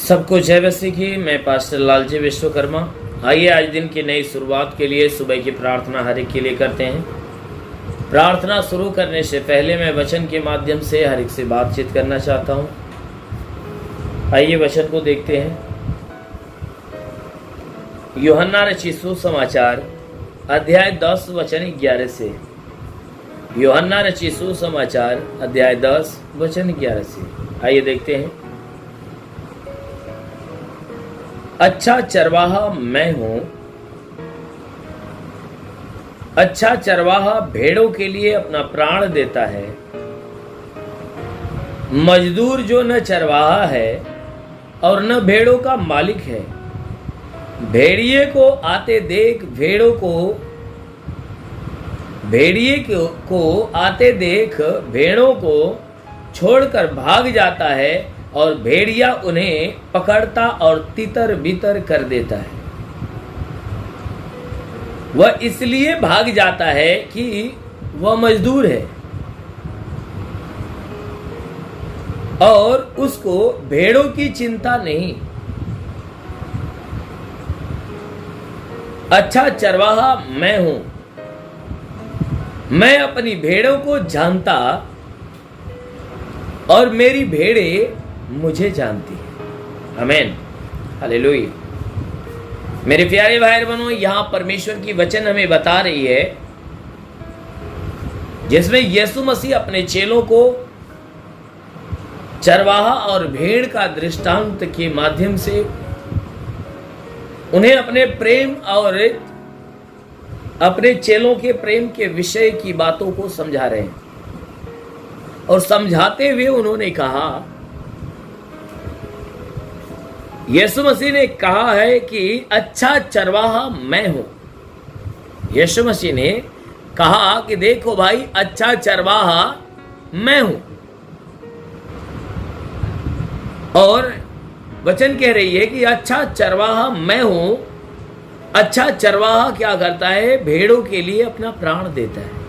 सबको जय मसीह की। मैं पास्टर लालजी विश्वकर्मा। आइए आज दिन की नई शुरुआत के लिए सुबह की प्रार्थना हर एक के लिए करते हैं। प्रार्थना शुरू करने से पहले मैं वचन के माध्यम से हर एक से बातचीत करना चाहता हूं। आइए वचन को देखते हैं। यूहन्ना रचित सुसमाचार अध्याय 10 वचन 11 से। यूहन्ना रचित सुसमाचार अध्याय 10 वचन 11 से। आइए देखते हैं। अच्छा चरवाहा मैं हूं। अच्छा चरवाहा भेड़ों के लिए अपना प्राण देता है। मजदूर जो न चरवाहा है और न भेड़ों का मालिक है, भेड़िए को आते देख भेड़ों को छोड़कर भाग जाता है और भेड़िया उन्हें पकड़ता और तितर बितर कर देता है। वह इसलिए भाग जाता है कि वह मजदूर है और उसको भेड़ों की चिंता नहीं। अच्छा चरवाहा मैं हूं। मैं अपनी भेड़ों को जानता और मेरी भेड़ें मुझे जानती है। आमीन, हालेलुया। मेरे प्यारे भाई बहनों, यहां परमेश्वर की वचन हमें बता रही है जिसमें यीशु मसीह अपने चेलों को चरवाहा और भेड़ का दृष्टांत के माध्यम से उन्हें अपने प्रेम और अपने चेलों के प्रेम के विषय की बातों को समझा रहे हैं। और समझाते हुए उन्होंने कहा, यीशु मसीह ने कहा है कि अच्छा चरवाहा मैं हूं। यीशु मसीह ने कहा कि देखो भाई, अच्छा चरवाहा मैं हूं। और वचन कह रही है कि अच्छा चरवाहा मैं हूं। अच्छा चरवाहा क्या करता है? भेड़ों के लिए अपना प्राण देता है।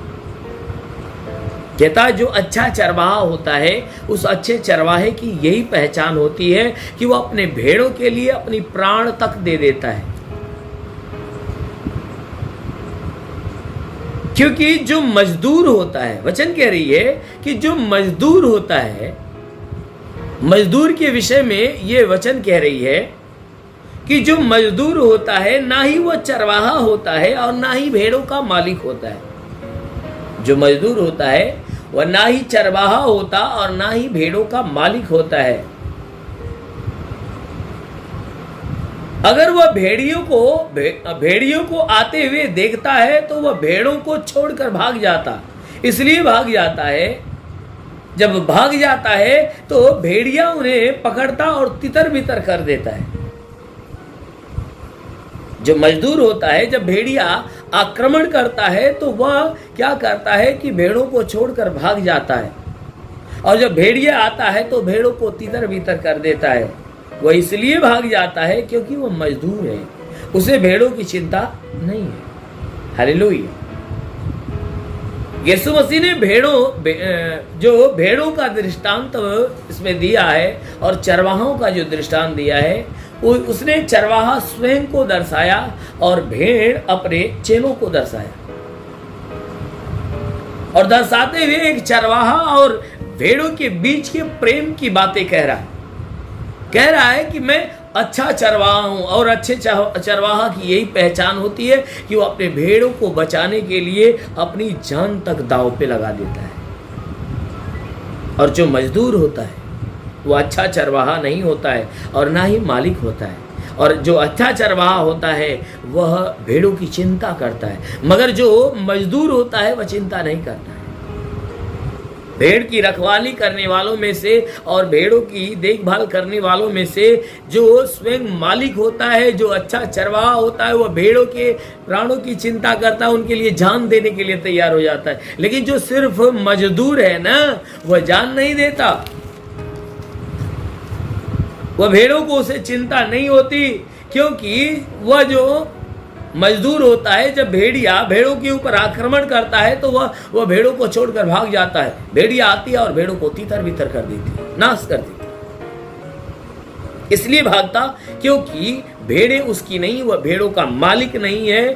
कहता है जो अच्छा चरवाहा होता है, उस अच्छे चरवाहे की यही पहचान होती है कि वो अपने भेड़ों के लिए अपनी प्राण तक दे देता है। क्योंकि जो मजदूर होता है, वचन कह रही है कि जो मजदूर होता है, मजदूर के विषय में ये वचन कह रही है कि जो मजदूर होता है ना ही वो चरवाहा होता है और ना ही भेड़ों का मालिक होता है। जो मजदूर होता है वह ना ही चरवाहा होता और ना ही भेड़ों का मालिक होता है। अगर वह भेड़ियों को आते हुए देखता है तो वह भेड़ों को छोड़कर भाग जाता। इसलिए भाग जाता है, जब भाग जाता है तो भेड़िया उन्हें पकड़ता और तितर बितर कर देता है। जो मजदूर होता है, जब भेड़िया आक्रमण करता है तो वह क्या करता है कि भेड़ों को छोड़कर भाग जाता है। और जब भेड़िया आता है तो भेड़ों को तितर बितर कर देता है। वह इसलिए भाग जाता है क्योंकि वह मजदूर है, उसे भेड़ों की चिंता नहीं है। हालेलुया। यीशु मसीह ने भेड़ों का दृष्टांत इसमें दिया है और चरवाहों का जो दृष्टांत दिया है, उसने चरवाहा स्वयं को दर्शाया और भेड़ अपने चेलों को दर्शाया। और दर्शाते हुए एक चरवाहा और भेड़ों के बीच के प्रेम की बातें कह रहा है कि मैं अच्छा चरवाहा हूं। और अच्छे चरवाहा की यही पहचान होती है कि वो अपने भेड़ों को बचाने के लिए अपनी जान तक दांव पे लगा देता है। और जो मजदूर होता है वो अच्छा चरवाहा नहीं होता है और ना ही मालिक होता है। और जो अच्छा चरवाहा होता है वह भेड़ों की चिंता करता है, मगर जो मजदूर होता है वह चिंता नहीं करता है। भेड़ की रखवाली करने वालों में से और भेड़ों की देखभाल करने वालों में से जो स्वयं मालिक होता है, जो अच्छा चरवाहा होता है, वह भेड़ों के प्राणों की चिंता करता है, उनके लिए जान देने के लिए तैयार हो जाता है। लेकिन जो सिर्फ मजदूर है ना, वह जान नहीं देता। वह भेड़ों को उसे चिंता नहीं होती, क्योंकि वह जो मजदूर होता है, जब भेड़िया भेड़ों के ऊपर आक्रमण करता है तो वह भेड़ों को छोड़कर भाग जाता है। भेड़िया आती है और भेड़ों को तितर बितर कर देती है, नाश कर देती है। इसलिए भागता क्योंकि भेड़ें उसकी नहीं, वह भेड़ों का मालिक नहीं है,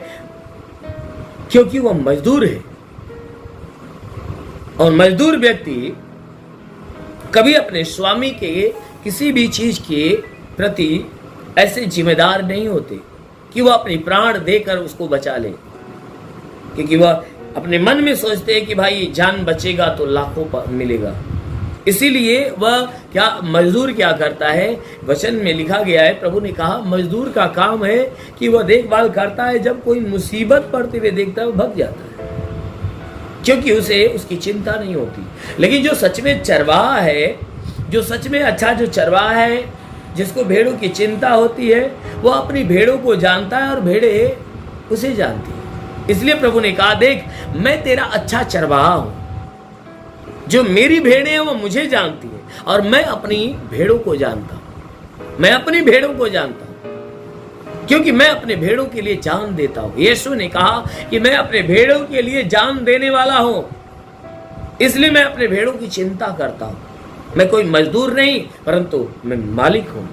क्योंकि वह मजदूर है। और मजदूर व्यक्ति कभी अपने स्वामी के किसी भी चीज के प्रति ऐसे जिम्मेदार नहीं होते कि वह अपनी प्राण देकर उसको बचा ले, क्योंकि वह अपने मन में सोचते हैं कि भाई जान बचेगा तो लाखों मिलेगा। इसीलिए वह मजदूर क्या करता है, वचन में लिखा गया है, प्रभु ने कहा मजदूर का काम है कि वह देखभाल करता है, जब कोई मुसीबत पड़ते हुए देखता है वह भग जाता है, क्योंकि उसे उसकी चिंता नहीं होती। लेकिन जो सच में चरवाहा है, जो सच में अच्छा जो चरवाहा है, जिसको भेड़ों की चिंता होती है, वह अपनी भेड़ों को जानता है और भेड़े उसे जानती है। इसलिए प्रभु ने कहा देख मैं तेरा अच्छा चरवाहा हूं, जो मेरी भेड़ें हैं वो मुझे जानती है और मैं अपनी भेड़ों को जानता हूं। मैं अपनी भेड़ों को जानता हूं क्योंकि मैं अपने भेड़ों के लिए जान देता हूं। यीशु ने कहा कि मैं अपने भेड़ों के लिए जान देने वाला हूं, इसलिए मैं अपने भेड़ों की चिंता करता हूं। मैं कोई मजदूर नहीं परंतु मैं मालिक हूं।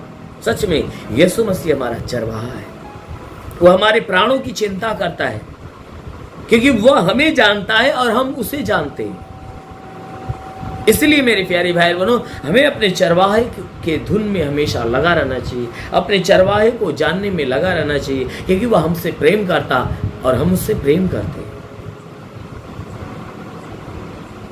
सच में यीशु मसीह हमारा चरवाहा है, वो हमारे प्राणों की चिंता करता है क्योंकि वह हमें जानता है और हम उसे जानते हैं। इसलिए मेरे प्यारे भाई बहनों, हमें अपने चरवाहे के धुन में हमेशा लगा रहना चाहिए, अपने चरवाहे को जानने में लगा रहना चाहिए, क्योंकि वह हमसे प्रेम करता और हम उससे प्रेम करते हैं।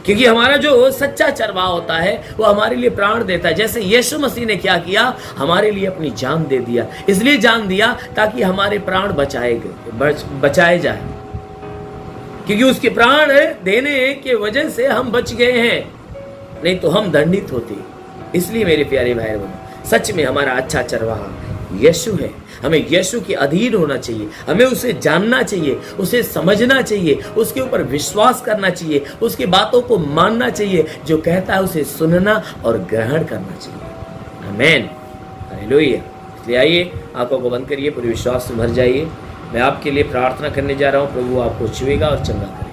क्योंकि हमारा जो सच्चा चरवाहा होता है वो हमारे लिए प्राण देता है। जैसे यीशु मसीह ने क्या किया, हमारे लिए अपनी जान दे दिया। इसलिए जान दिया ताकि हमारे प्राण बचाए जाए, क्योंकि उसके प्राण देने के वजह से हम बच गए हैं, नहीं तो हम दंडित होते। इसलिए मेरे प्यारे भाई बहनों, सच में हमारा अच्छा चरवाहा यीशु है। हमें यीशु के अधीन होना चाहिए, हमें उसे जानना चाहिए, उसे समझना चाहिए, उसके ऊपर विश्वास करना चाहिए, उसकी बातों को मानना चाहिए, जो कहता है उसे सुनना और ग्रहण करना चाहिए। आमीन, हालेलुया। इसलिए आइए आंखों को बंद करिए, पूरे विश्वास से भर जाइए। मैं आपके लिए प्रार्थना करने जा रहा हूँ, प्रभु आपको छुएगा और चंगा करेगा।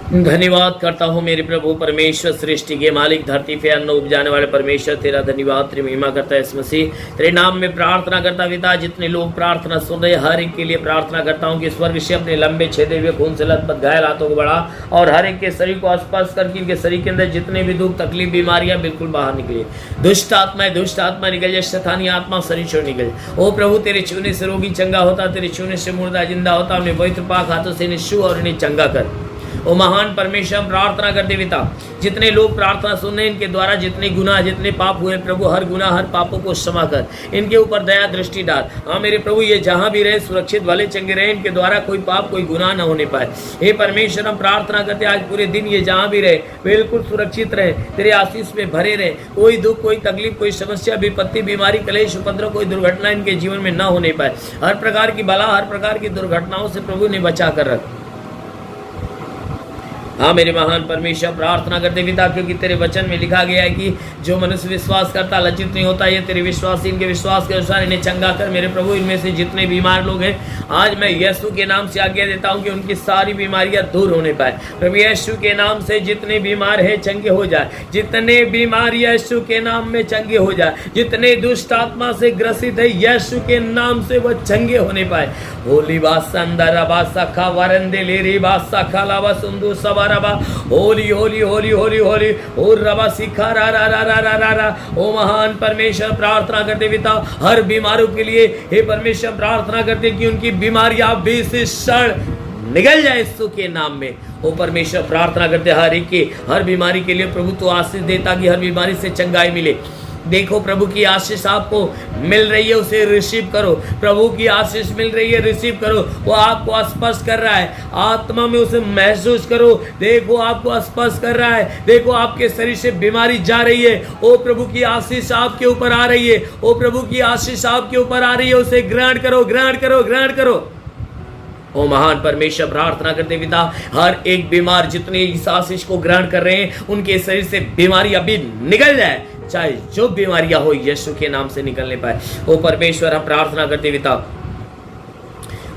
धन्यवाद करता हूँ मेरे प्रभु परमेश्वर, सृष्टि के मालिक, धरती पे अन्न उपजाने वाले परमेश्वर, तेरा धन्यवाद, तेरी महिमा करता है इस मसीह, तेरे नाम में प्रार्थना करता पिता। जितने लोग प्रार्थना सुन रहे हर एक के लिए प्रार्थना करता हूँ कि स्वर्ग से अपने लंबे छेदे हुए खून से लथपथ घायल हाथों को बढ़ा और हर एक के शरीर को स्पर्श करके इनके शरीर के अंदर जितने भी दुख तकलीफ बीमारियां बिल्कुल बाहर निकले। दुष्ट आत्मा निकल जाए, शैतानी आत्मा शरीर छोड़ निकल। ओ प्रभु, तेरे छूने से रोगी चंगा होता, तेरे छूने से मुर्दा जिंदा होता। उन्हें पवित्र पाक हाथों से इन्हें छू और इन्हें चंगा कर। ओ महान परमेश्वर, प्रार्थना करते पिता, जितने लोग प्रार्थना सुन रहे हैं इनके द्वारा जितने गुनाह जितने पाप हुए प्रभु, हर गुनाह हर पापों को क्षमा कर, इनके ऊपर दया दृष्टि डाल। हाँ मेरे प्रभु, ये जहाँ भी रहे सुरक्षित भले चंगे रहे, इनके द्वारा कोई पाप कोई गुनाह न होने पाए। हे परमेश्वर, हम प्रार्थना करते आज पूरे दिन ये जहाँ भी रहे बिल्कुल सुरक्षित रहे, तेरे आशीष में भरे रहे। कोई दुख कोई तकलीफ कोई समस्या विपत्ति बीमारी कलेश उपद्रव कोई दुर्घटना इनके जीवन में न होने पाए। हर प्रकार की बला हर प्रकार की दुर्घटनाओं से प्रभु ने बचा कर रख। हाँ मेरे महान परमेश्वर, प्रार्थना करते पिता, क्योंकि तेरे वचन में लिखा गया है कि जो मनुष्य विश्वास करता लज्जित नहीं होता। ये तेरे विश्वासी इनके विश्वास के अनुसार इन्हें चंगा कर मेरे प्रभु। इनमें से जितने बीमार लोग हैं आज मैं यीशु के नाम से आज्ञा देता हूँ कि उनकी सारी बीमारियां दूर होने पाए। प्रभु यीशु के नाम से जितने बीमार है चंगे हो जाए, जितने बीमार यीशु के नाम में चंगे हो जाए, जितने दुष्ट आत्मा से ग्रसित है यीशु के नाम से वह चंगे होने पाए। होली बासंदर बासखा वरंदे लेरी बासखा लावा सुंदू सवा होली होली होली होली होली और रबा सिखा रा रा रा रा रा रा रा। ओ महान परमेश्वर, प्रार्थना करते पिता हर बीमारों के लिए। हे परमेश्वर, प्रार्थना करते कि उनकी बीमारियां विशेषण निकल जाए यीशु के नाम में। ओ परमेश्वर, प्रार्थना करते हर एक के हर बीमारी के लिए प्रभु तो आशीष दे ताकि हर बीमारी से चंगाई मिले। देखो प्रभु की आशीष आपको मिल रही है, उसे रिसीव करो। प्रभु की आशीष मिल रही है, रिसीव करो। वो आपको स्पर्श कर रहा है, आत्मा में उसे महसूस करो। देखो आपको स्पर्श कर रहा है, देखो आपके शरीर से बीमारी जा रही है। ओ प्रभु की आशीष आपके ऊपर आ रही है, ओ प्रभु की आशीष आपके ऊपर आ रही है। उसे ग्रहण करो ग्रहण करो ग्रहण करो। ओ महान परमेश्वर, प्रार्थना करते पिता हर एक बीमार जितने इस आशीष को ग्रहण कर रहे हैं उनके शरीर से बीमारी अभी निकल जाए, चाहे जो बीमारियां हो यीशु के नाम से निकलने पाए। ओ परमेश्वर, हम प्रार्थना करते पिता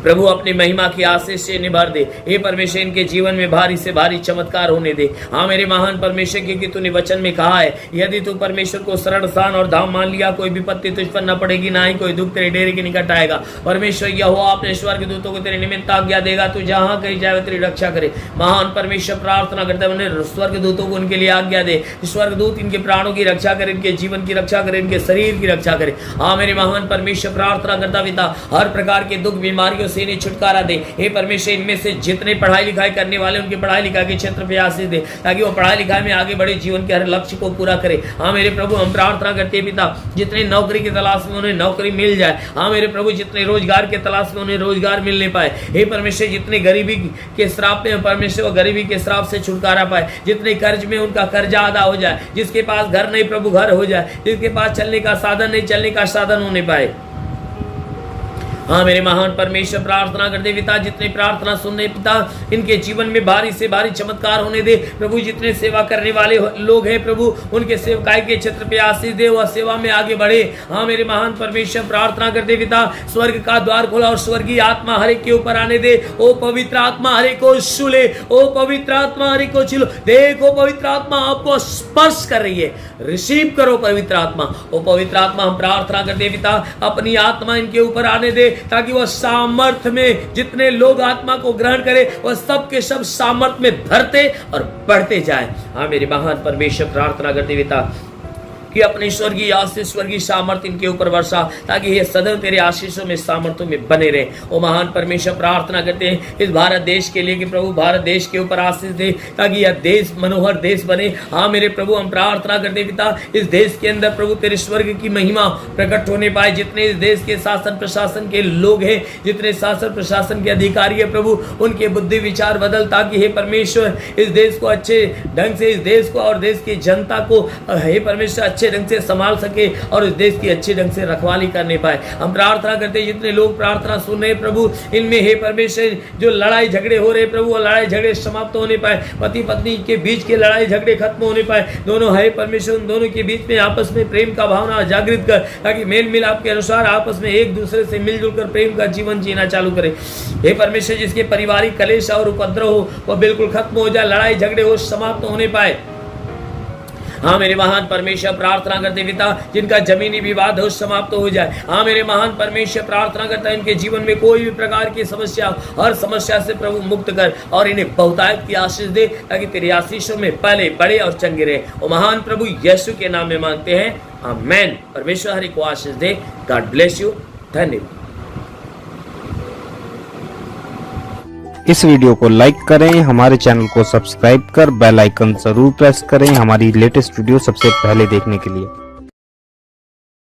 प्रभु अपनी महिमा की आशीष से निभर दे। हे परमेश्वर, इनके जीवन में भारी से भारी चमत्कार होने दे। हाँ मेरे महान परमेश्वर, क्योंकि तूने वचन में कहा है, यदि तू परमेश्वर को शरण स्थान और धाम मान लिया, कोई विपत्ति तुझ पर न पड़ेगी, ना ही कोई दुख तेरे डेरे के निकट आएगा। परमेश्वर यहोवा अपने स्वर्ग दूतों को तेरे निमित्त आज्ञा देगा, तू जहां कहीं जाए तेरी रक्षा करे। महान परमेश्वर, प्रार्थना करते हैं उन्हें स्वर्ग दूतों को उनके लिए आज्ञा दे। स्वर्ग दूत इनके प्राणों की रक्षा करे, इनके जीवन की रक्षा करे, इनके शरीर की रक्षा करे। हाँ मेरे महान परमेश्वर, प्रार्थना करता पिता, हर प्रकार के दुख बीमारियों से इन्हें छुटकारा दे। हे परमेश्वर, इनमें से जितने पढ़ाई लिखाई करने वाले, उनकी पढ़ाई लिखाई के क्षेत्र पे आशीष दे, ताकि वो पढ़ाई लिखाई में आगे बढ़े, जीवन के हर लक्ष्य को पूरा करे। हाँ मेरे प्रभु, हम प्रार्थना करते हैं पिता, जितने नौकरी की तलाश में उन्हें नौकरी मिल जाए। हाँ मेरे प्रभु, जितने रोजगार के तलाश में उन्हें रोजगार मिलने पाए। हे परमेश्वर, जितने गरीबी के श्राप में परमेश्वर, वो गरीबी के श्राप से छुटकारा पाए। जितने कर्ज में उनका कर्जा अदा हो जाए। जिसके पास घर नहीं प्रभु, घर हो जाए। जिसके पास चलने का साधन नहीं, चलने का साधन होने पाए। हाँ मेरे महान परमेश्वर, प्रार्थना करते पिता, जितने प्रार्थना सुनने पिता, इनके जीवन में भारी से भारी चमत्कार होने दे प्रभु। जितने सेवा करने वाले लोग हैं प्रभु, उनके सेवकाई के क्षेत्र पे आशीष दे, वह सेवा में आगे बढ़े। हाँ मेरे महान परमेश्वर, प्रार्थना करते पिता, स्वर्ग का द्वार खोला और स्वर्गीय आत्मा हर एक के ऊपर आने दे। ओ पवित्र आत्मा हर एक को छू ले। ओ पवित्र आत्मा हर एक को छू लो। देखो पवित्र आत्मा आपको स्पर्श कर रही है। रिसीव करो पवित्र आत्मा। ओ पवित्र आत्मा, हम प्रार्थना करते पिता, अपनी आत्मा इनके ऊपर आने दे, ताकि वह सामर्थ्य में, जितने लोग आत्मा को ग्रहण करें, वह सब के सब सामर्थ्य में भरते और बढ़ते जाए। हाँ मेरे महान परमेश्वर, प्रार्थना करते पिता कि अपने स्वर्गीय आशीष, स्वर्गीय सामर्थ्य इनके ऊपर वर्षा, ताकि ये सदैव तेरे आशीषों में, सामर्थ्यों में बने रहे। ओ महान परमेश्वर, प्रार्थना करते हैं इस भारत देश के लिए कि प्रभु भारत देश के ऊपर आशीष दे, ताकि यह देश मनोहर देश बने। हाँ मेरे प्रभु, हम प्रार्थना करते पिता, इस देश के अंदर प्रभु तेरे स्वर्ग की महिमा प्रकट होने पाए। जितने इस देश के शासन प्रशासन के लोग हैं, जितने शासन प्रशासन के अधिकारी है प्रभु, उनके बुद्धि विचार बदल, ताकि हे परमेश्वर, इस देश को अच्छे ढंग से, इस देश को और देश की जनता को हे परमेश्वर अच्छे ढंग से संभाल सके और इस देश की अच्छे ढंग से रखवाली करने पाए। हम प्रार्थना करते हैं, जितने लोग प्रार्थना सुन रहे प्रभु, इनमें हे परमेश्वर जो लड़ाई झगड़े हो रहे प्रभु, वो लड़ाई झगड़े समाप्त होने पाए। पति पत्नी के बीच के लड़ाई झगड़े खत्म होने पाए। दोनों हे परमेश्वर, उन दोनों के बीच में आपस में प्रेम का भावना जागृत कर, ताकि मेल मिलाप के अनुसार आपस में एक दूसरे से मिलजुल कर प्रेम का जीवन जीना चालू करे। हे परमेश्वर, जिसके पारिवारिक कलेश और उपद्रव हो, वह बिल्कुल खत्म हो जाए, लड़ाई झगड़े हो समाप्त होने पाए। हाँ मेरे महान परमेश्वर, प्रार्थना करते पिता, जिनका जमीनी विवाद हो समाप्त हो जाए। हाँ मेरे महान परमेश्वर, प्रार्थना करता है इनके जीवन में कोई भी प्रकार की समस्या, हर समस्या से प्रभु मुक्त कर और इन्हें बहुतायत की आशीष दे, ताकि तेरी आशीषों में पले बड़े और चंगे रहे। और महान प्रभु यीशु के नाम में मांगते हैं, आमेन। परमेश्वर हरि को आशीष दे। God bless you. धन्यवाद। इस वीडियो को लाइक करें, हमारे चैनल को सब्सक्राइब कर बेल आइकन जरूर प्रेस करें हमारी लेटेस्ट वीडियो सबसे पहले देखने के लिए।